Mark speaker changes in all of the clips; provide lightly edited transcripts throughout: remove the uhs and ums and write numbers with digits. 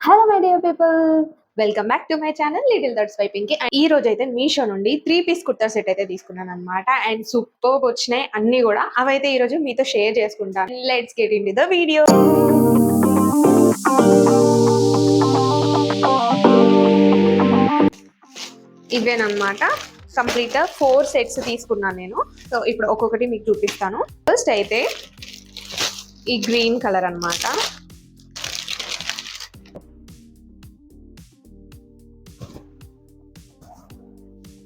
Speaker 1: Hello my dear people, welcome back to my channel little thoughts by Pinky. ఈ రోజు అయితే మీషో నుండి 3 పీస్ కుర్తా సెట్ అయితే తీసుకున్నాను అనమాట. అండ్ సూపర్ వచ్చినాయి అన్ని కూడా. అవైతే ఈ రోజు మీతో షేర్ చేసుకుంటాను. Let's get into the video. ఇవేనమాట కంప్లీట్ 4 సెట్స్ తీసుకున్నాను నేను. సో ఇప్పుడు ఒక్కొక్కటి మీకు చూపిస్తాను. ఫస్ట్ అయితే ఈ గ్రీన్ కలర్ అన్నమాట.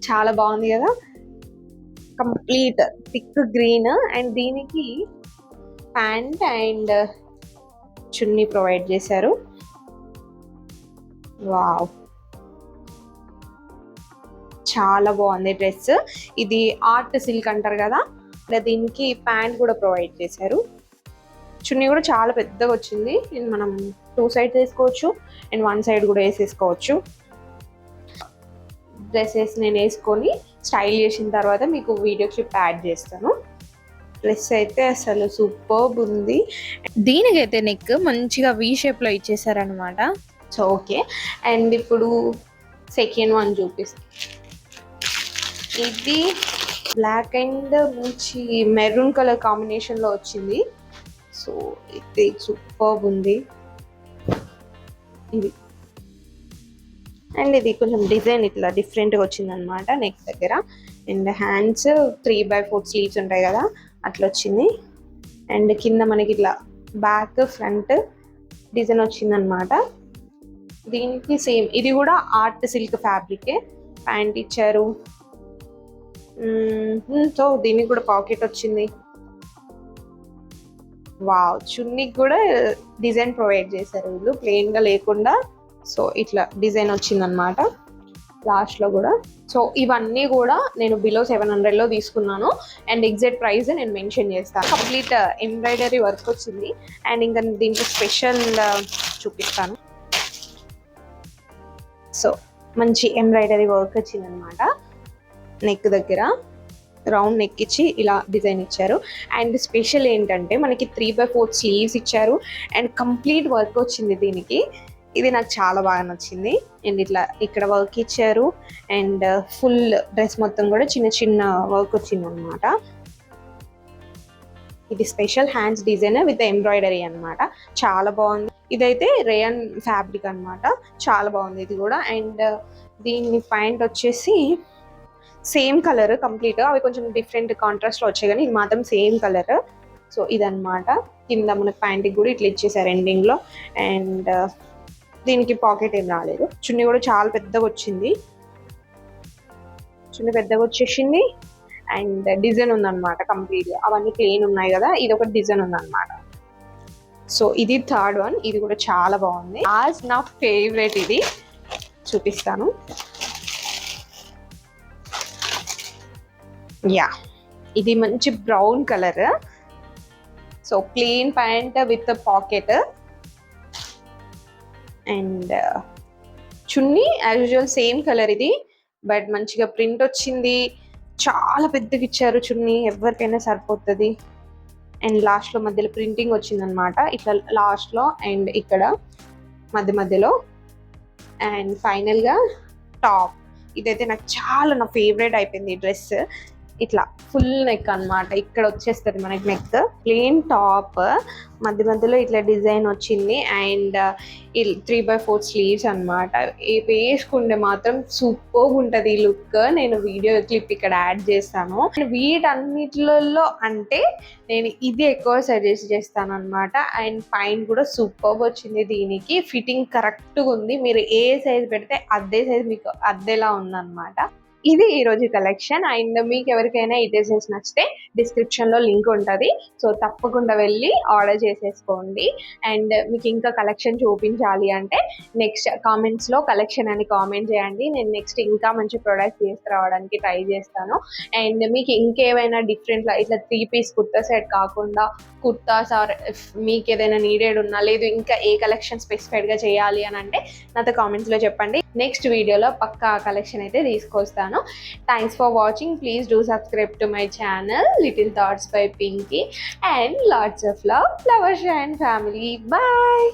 Speaker 1: చాలా బాగుంది కదా, కంప్లీట్ థిక్ గ్రీన్. అండ్ దీనికి ప్యాంట్ అండ్ చున్నీ ప్రొవైడ్ చేశారు. వావ్, చాలా బాగుంది డ్రెస్. ఇది ఆర్ట్ సిల్క్ అంటారు కదా, దీనికి ప్యాంట్ కూడా ప్రొవైడ్ చేశారు. చున్నీ కూడా చాలా పెద్దగా వచ్చింది. మనం 2 సైడ్స్ వేసుకోవచ్చు అండ్ 1 సైడ్ కూడా వేసేసుకోవచ్చు. డ్రెస్సెస్ నేను వేసుకొని స్టైల్ చేసిన తర్వాత మీకు వీడియో క్లిప్ యాడ్ చేస్తాను. డ్రెస్ అయితే అసలు సూపర్బ్ ఉంది.
Speaker 2: దీనికైతే నెక్ మంచిగా వి షేప్లో ఇచ్చేసారనమాట.
Speaker 1: సో ఓకే, అండ్ ఇప్పుడు సెకండ్ వన్ చూపిస్తాను. ఇది బ్లాక్ అండ్ మంచి మెరూన్ కలర్ కాంబినేషన్లో వచ్చింది. సో ఇది సూపర్బ్ ఉంది. ఇది అండ్ ఇది కొంచెం డిజైన్ ఇట్లా డిఫరెంట్గా వచ్చింది అనమాట నెక్ దగ్గర. అండ్ హ్యాండ్స్ 3/4 స్లీవ్స్ ఉంటాయి కదా, అట్లా వచ్చింది. అండ్ కింద మనకి ఇట్లా బ్యాక్ ఫ్రంట్ డిజైన్ వచ్చింది అనమాట. దీనికి సేమ్ ఇది కూడా ఆర్ట్ సిల్క్ ఫ్యాబ్రికే. ప్యాంట్ ఇచ్చారు. సో దీనికి కూడా పాకెట్ వచ్చింది. వావ్, చున్నీకి కూడా డిజైన్ ప్రొవైడ్ చేశారు వీళ్ళు, ప్లెయిన్గా లేకుండా. సో ఇట్లా డిజైన్ వచ్చిందనమాట లాస్ట్లో కూడా. సో ఇవన్నీ కూడా నేను బిలో 700లో తీసుకున్నాను. అండ్ ఎగ్జాక్ట్ ప్రైస్ నేను మెన్షన్ చేస్తాను. కంప్లీట్ ఎంబ్రాయిడరీ వర్క్ వచ్చింది. అండ్ ఇంకా దీంట్లో స్పెషల్ చూపిస్తాను. సో మంచి ఎంబ్రాయిడరీ వర్క్ వచ్చిందనమాట. నెక్ దగ్గర రౌండ్ నెక్ ఇచ్చి ఇలా డిజైన్ ఇచ్చారు. అండ్ స్పెషల్ ఏంటంటే మనకి 3/4 స్లీవ్స్ ఇచ్చారు. అండ్ కంప్లీట్ వర్క్ వచ్చింది దీనికి. ఇది నాకు చాలా బాగా నచ్చింది. అండ్ ఇట్లా ఇక్కడ వర్క్ ఇచ్చారు. అండ్ ఫుల్ డ్రెస్ మొత్తం కూడా చిన్న చిన్న వర్క్ వచ్చింది అనమాట. ఇది special hands design with embroidery అనమాట. చాలా బాగుంది. ఇదైతే రేయన్ ఫ్యాబ్రిక్ అనమాట. చాలా బాగుంది ఇది కూడా. అండ్ దీని ప్యాంట్ వచ్చేసి సేమ్ కలర్ కంప్లీట్. అవి కొంచెం డిఫరెంట్ కాంట్రాస్ట్లో వచ్చాయి కానీ ఇది మాత్రం సేమ్ కలర్. సో ఇదన్నమాట. కింద మనకు ప్యాంట్కి కూడా ఇట్లా ఇచ్చేసారు ఎండింగ్లో. అండ్ దీనికి పాకెట్ ఏం రాలేదు. చున్నీ కూడా చాలా పెద్దగా వచ్చింది. చున్నీ పెద్దగా వచ్చేసింది. అండ్ డిజైన్ ఉందన్నమాట కంప్లీట్గా. అవన్నీ ప్లెయిన్ ఉన్నాయి కదా, ఇది ఒక డిజైన్ ఉందన్నమాట. సో ఇది థర్డ్ వన్. ఇది కూడా చాలా బాగుంది. యాజ్ నా ఫేవరెట్ ఇది చూపిస్తాను. యా, ఇది మంచి brown colour. So plain pant with pocket. And chunni as usual same colour ఇది, బట్ మంచిగా ప్రింట్ వచ్చింది. చాలా పెద్దగా ఇచ్చారు చున్నీ, ఎవరికైనా సరిపోతుంది. అండ్ లాస్ట్లో మధ్యలో ప్రింటింగ్ వచ్చిందనమాట ఇట్లా లాస్ట్లో అండ్ ఇక్కడ మధ్యలో. అండ్ ఫైనల్గా టాప్. ఇదైతే నాకు చాలా నా ఫేవరెట్ అయిపోయింది ఈ డ్రెస్. ఇట్లా ఫుల్ నెక్ అనమాట. ఇక్కడ వచ్చేస్తుంది మనకి నెక్. ప్లెయిన్ టాప్, మధ్యలో ఇట్లా డిజైన్ వచ్చింది. అండ్ 3/4 స్లీవ్స్ అనమాట. వేసుకుంటే మాత్రం సూపర్ ఉంటుంది ఈ లుక్. నేను వీడియో క్లిప్ ఇక్కడ యాడ్ చేస్తాను. వీటన్నిటిలో అంటే నేను ఇది ఎక్కువ సజెస్ట్ చేస్తాను అనమాట. అండ్ పైన కూడా సూపర్ వచ్చింది. దీనికి ఫిట్టింగ్ కరెక్ట్గా ఉంది. మీరు ఏ సైజ్ పెడితే అదే సైజ్ మీకు అద్దెలా ఉందన్నమాట. ఇది ఈరోజు కలెక్షన్. అండ్ మీకు ఎవరికైనా ఈ డ్రెస్సెస్ నచ్చితే డిస్క్రిప్షన్లో లింక్ ఉంటుంది. సో తప్పకుండా వెళ్ళి ఆర్డర్ చేసేసుకోండి. అండ్ మీకు ఇంకా కలెక్షన్ చూపించాలి అంటే నెక్స్ట్ కామెంట్స్లో కలెక్షన్ అని కామెంట్ చేయండి. నేను నెక్స్ట్ ఇంకా మంచి ప్రొడక్ట్స్ తీసుకురావడానికి ట్రై చేస్తాను. అండ్ మీకు ఇంకేమైనా డిఫరెంట్ ఇట్లా 3 పీస్ కుర్తా సెట్ కాకుండా కుర్తాస్ ఆర్ మీకు ఏదైనా నీడెడ్ ఉన్నా, లేదు ఇంకా ఏ కలెక్షన్ స్పెసిఫైడ్గా చేయాలి అని అంటే నాతో కామెంట్స్లో చెప్పండి. నెక్స్ట్ వీడియోలో పక్కా కలెక్షన్ అయితే తీసుకొస్తాను. Thanks for watching. Please do subscribe to my channel Little Thoughts by Pinky, and lots of love, Flower Shine family. Bye.